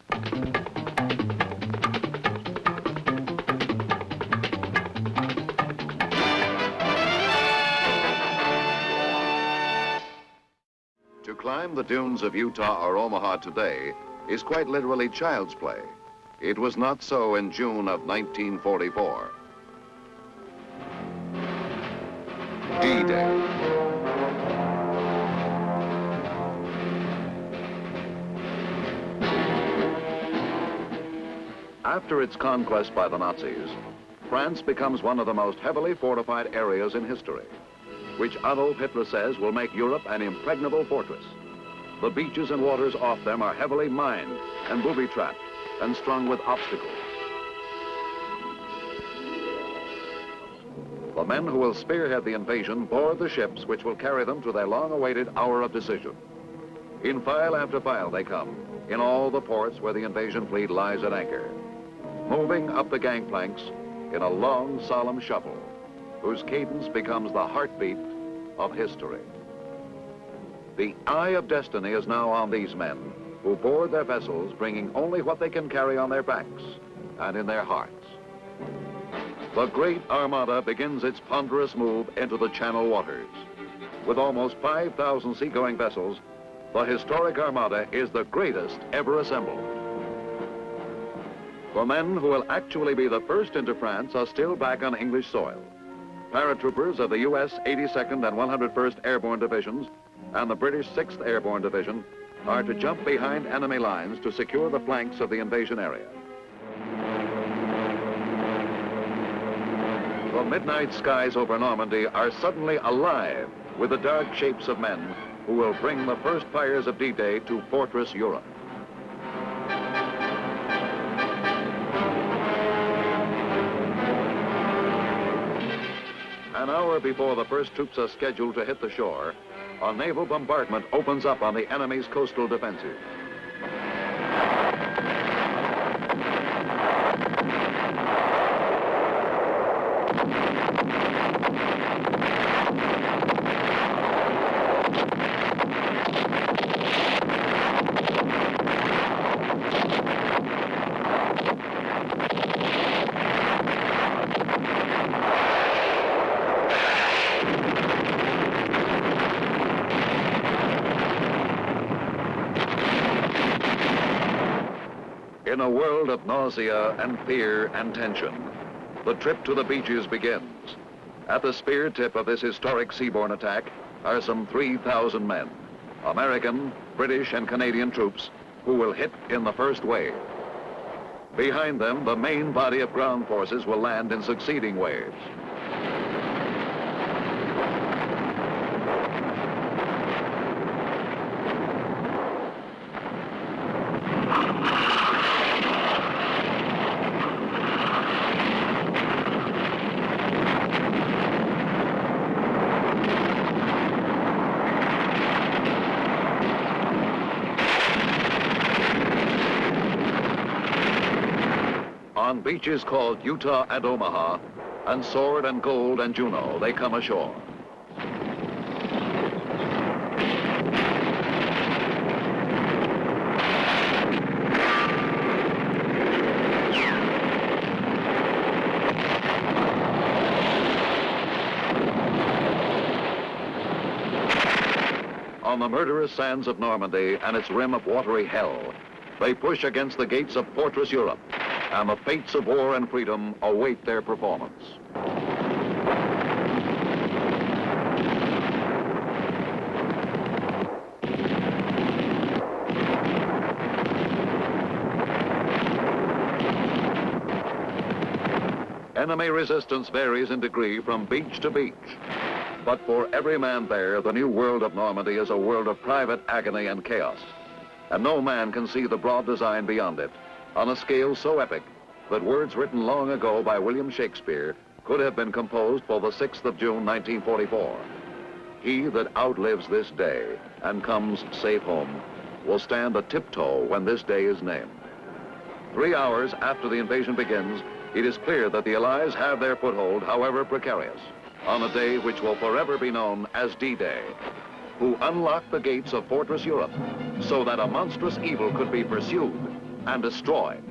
To climb the dunes of Utah or Omaha today is quite literally child's play. It was not so in June of 1944. D-Day. After its conquest by the Nazis, France becomes one of the most heavily fortified areas in history, which Adolf Hitler says will make Europe an impregnable fortress. The beaches and waters off them are heavily mined and booby-trapped and strung with obstacles. The men who will spearhead the invasion board the ships which will carry them to their long-awaited hour of decision. In file after file they come, in all the ports where the invasion fleet lies at anchor, moving up the gangplanks in a long, solemn shuffle, whose cadence becomes the heartbeat of history. The eye of destiny is now on these men, who board their vessels bringing only what they can carry on their backs and in their hearts. The great Armada begins its ponderous move into the Channel waters. With almost 5,000 seagoing vessels, the historic Armada is the greatest ever assembled. The men who will actually be the first into France are still back on English soil. Paratroopers of the U.S. 82nd and 101st Airborne Divisions and the British 6th Airborne Division are to jump behind enemy lines to secure the flanks of the invasion area. The midnight skies over Normandy are suddenly alive with the dark shapes of men who will bring the first fires of D-Day to Fortress Europe. An hour before the first troops are scheduled to hit the shore, a naval bombardment opens up on the enemy's coastal defenses. In a world of nausea and fear and tension, the trip to the beaches begins. At the spear tip of this historic seaborne attack are some 3,000 men, American, British, and Canadian troops who will hit in the first wave. Behind them, the main body of ground forces will land in succeeding waves. On beaches called Utah and Omaha, and Sword and Gold and Juno, they come ashore. On the murderous sands of Normandy and its rim of watery hell, they push against the gates of Fortress Europe, and the fates of war and freedom await their performance. Enemy resistance varies in degree from beach to beach, but for every man there, the new world of Normandy is a world of private agony and chaos, and no man can see the broad design beyond it, on a scale so epic that words written long ago by William Shakespeare could have been composed for the 6th of June, 1944. He that outlives this day and comes safe home will stand a tiptoe when this day is named. 3 hours after the invasion begins, it is clear that the Allies have their foothold, however precarious, on a day which will forever be known as D-Day, who unlocked the gates of Fortress Europe so that a monstrous evil could be pursued and destroyed.